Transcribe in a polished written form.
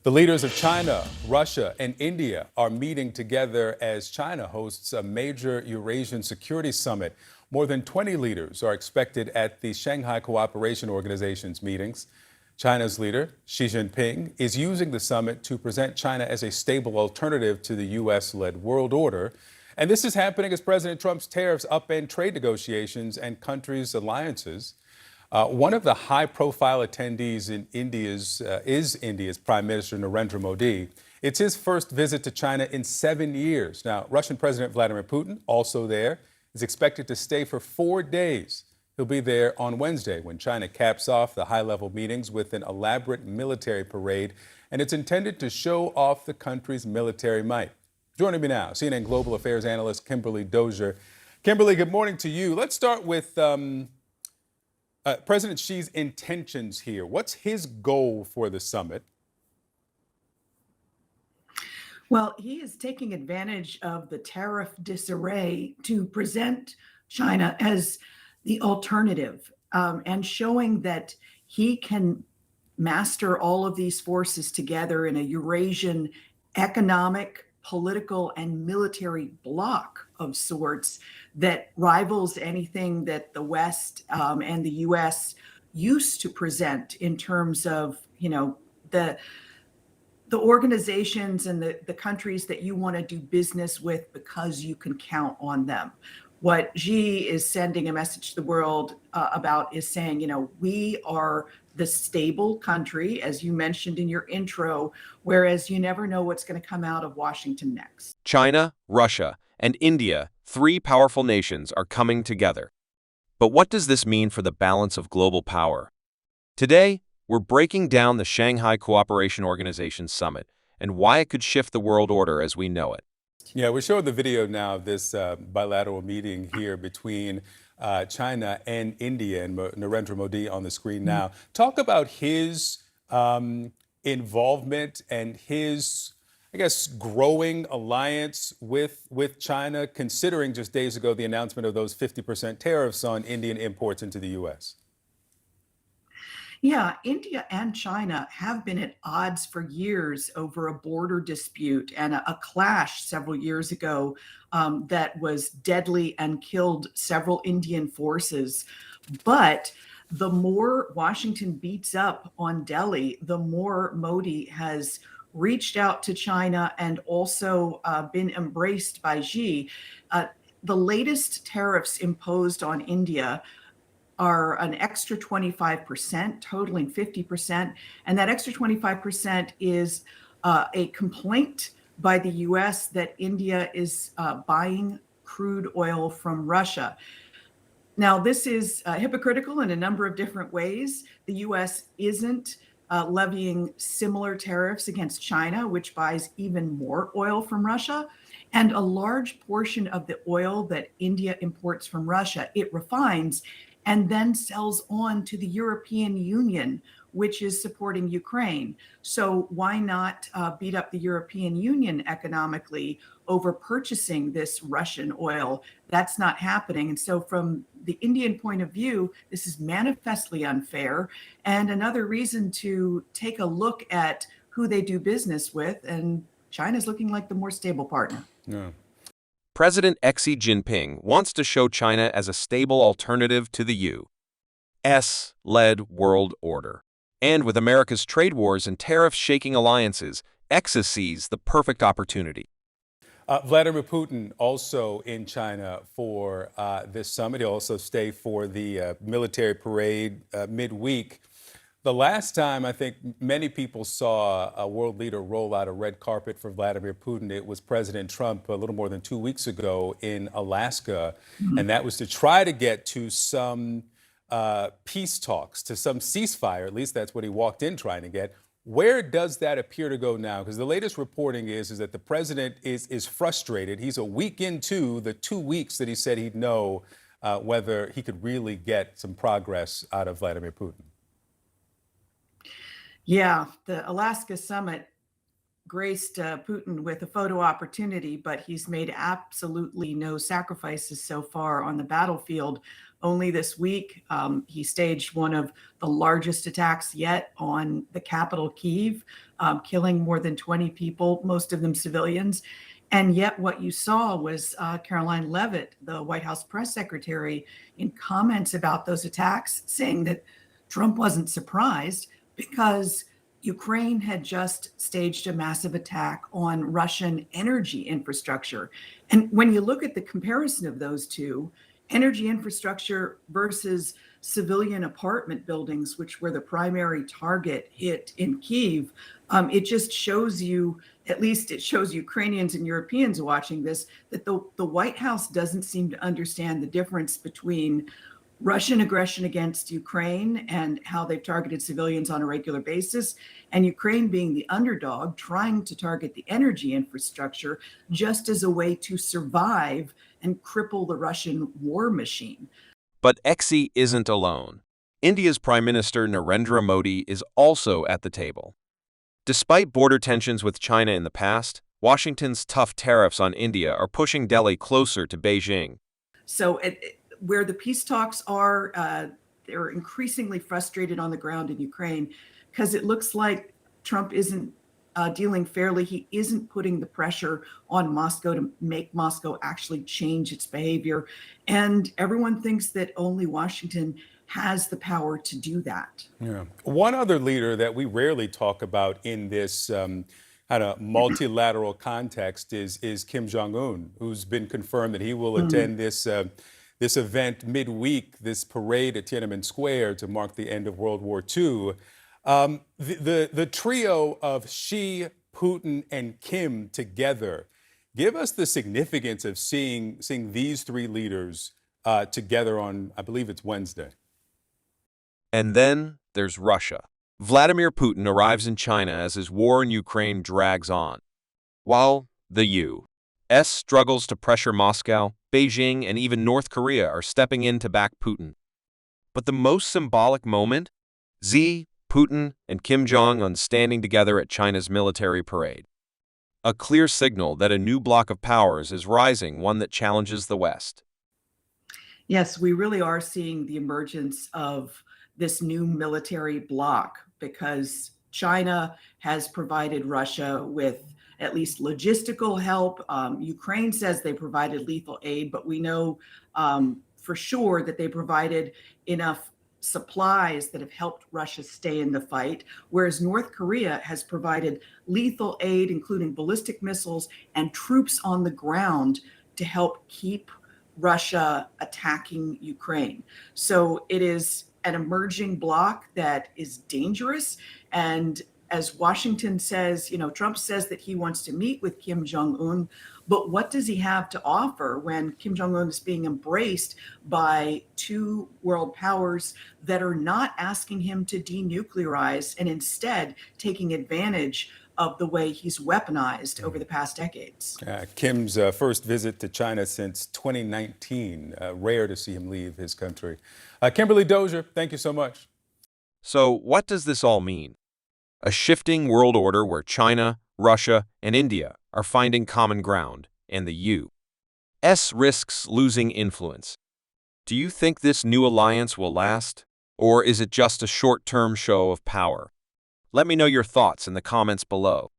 The leaders of China, Russia, and India are meeting together as China hosts a major Eurasian security summit. More than 20 leaders are expected at the Shanghai Cooperation Organization's meetings. China's leader, Xi Jinping, is using the summit to present China as a stable alternative to the U.S.-led world order. And this is happening as President Trump's tariffs upend trade negotiations and countries' alliances. One of the high-profile attendees in is India's Prime Minister Narendra Modi. It's his first visit to China in 7 years. Now, Russian President Vladimir Putin, also there, is expected to stay for 4 days. He'll be there on Wednesday when China caps off the high-level meetings with an elaborate military parade, and it's intended to show off the country's military might. Joining me now, CNN Global Affairs analyst Kimberly Dozier. Kimberly, good morning to you. Let's start with President Xi's intentions here. What's his goal for the summit? Well, he is taking advantage of the tariff disarray to present China as the alternative and showing that he can master all of these forces together in a Eurasian economic, political, and military bloc of sorts that rivals anything that the West and the U.S. used to present in terms of, the organizations and the countries that you want to do business with because you can count on them. What Xi is sending a message to the world about is saying, we are the stable country, as you mentioned in your intro, whereas you never know what's going to come out of Washington next. China, Russia, and India, three powerful nations, are coming together. But what does this mean for the balance of global power? Today, we're breaking down the Shanghai Cooperation Organization summit and why it could shift the world order as we know it. Yeah, we're showing the video now of this bilateral meeting here between China and India, and Narendra Modi on the screen now. Talk about his involvement and his, growing alliance with China, considering just days ago the announcement of those 50% tariffs on Indian imports into the U.S. Yeah, India and China have been at odds for years over a border dispute and a clash several years ago that was deadly and killed several Indian forces. But the more Washington beats up on Delhi, the more Modi has reached out to China and also been embraced by Xi. The latest tariffs imposed on India are an extra 25%, totaling 50%. And that extra 25% is a complaint by the US that India is buying crude oil from Russia. Now, this is hypocritical in a number of different ways. The US isn't levying similar tariffs against China, which buys even more oil from Russia. And a large portion of the oil that India imports from Russia, it refines and then sells on to the European Union, which is supporting Ukraine. So why not beat up the European Union economically over purchasing this Russian oil? That's not happening. And so from the Indian point of view, this is manifestly unfair and another reason to take a look at who they do business with. And China's looking like the more stable partner. Yeah. President Xi Jinping wants to show China as a stable alternative to the U.S.-led world order. And with America's trade wars and tariff-shaking alliances, Xi sees the perfect opportunity. Vladimir Putin also in China for this summit. He'll also stay for the military parade midweek. The last time I think many people saw a world leader roll out a red carpet for Vladimir Putin, it was President Trump a little more than 2 weeks ago in Alaska. And that was to try to get to some peace talks, to some ceasefire. At least that's what he walked in trying to get. Where does that appear to go now? Because the latest reporting is that the president is frustrated. He's a week into the 2 weeks that he said he'd know whether he could really get some progress out of Vladimir Putin. Yeah, the Alaska summit graced Putin with a photo opportunity, but he's made absolutely no sacrifices so far on the battlefield. Only this week, he staged one of the largest attacks yet on the capital, Kyiv, killing more than 20 people, most of them civilians. And yet, what you saw was Caroline Leavitt, the White House press secretary, in comments about those attacks, saying that Trump wasn't surprised because Ukraine had just staged a massive attack on Russian energy infrastructure. And when you look at the comparison of those two, energy infrastructure versus civilian apartment buildings, which were the primary target hit in Kyiv, it just shows you, at least it shows Ukrainians and Europeans watching this, that the White House doesn't seem to understand the difference between Russian aggression against Ukraine and how they've targeted civilians on a regular basis, and Ukraine being the underdog, trying to target the energy infrastructure just as a way to survive and cripple the Russian war machine. But Xi isn't alone. India's Prime Minister Narendra Modi is also at the table. Despite border tensions with China in the past, Washington's tough tariffs on India are pushing Delhi closer to Beijing. So where the peace talks are, they're increasingly frustrated on the ground in Ukraine because it looks like Trump isn't dealing fairly. He isn't putting the pressure on Moscow to make Moscow actually change its behavior. And everyone thinks that only Washington has the power to do that. Yeah. One other leader that we rarely talk about in this kind of multilateral context is Kim Jong-un, who's been confirmed that he will attend this event midweek, this parade at Tiananmen Square to mark the end of World War II. The trio of Xi, Putin, and Kim together, give us the significance of seeing these three leaders together on, I believe it's Wednesday. And then there's Russia. Vladimir Putin arrives in China as his war in Ukraine drags on. While the U.S. struggles to pressure Moscow, Beijing, and even North Korea are stepping in to back Putin. But the most symbolic moment? Xi, Putin, and Kim Jong-un standing together at China's military parade. A clear signal that a new bloc of powers is rising, one that challenges the West. Yes, we really are seeing the emergence of this new military bloc because China has provided Russia with at least logistical help. Ukraine says they provided lethal aid, but we know for sure that they provided enough supplies that have helped Russia stay in the fight, whereas North Korea has provided lethal aid, including ballistic missiles and troops on the ground to help keep Russia attacking Ukraine. So it is an emerging bloc that is dangerous. And as Washington says, Trump says that he wants to meet with Kim Jong-un, but what does he have to offer when Kim Jong-un is being embraced by two world powers that are not asking him to denuclearize and instead taking advantage of the way he's weaponized over the past decades? Kim's first visit to China since 2019. Rare to see him leave his country. Kimberly Dozier, thank you so much. So what does this all mean? A shifting world order where China, Russia, and India are finding common ground, and the U.S. risks losing influence. Do you think this new alliance will last, or is it just a short-term show of power? Let me know your thoughts in the comments below.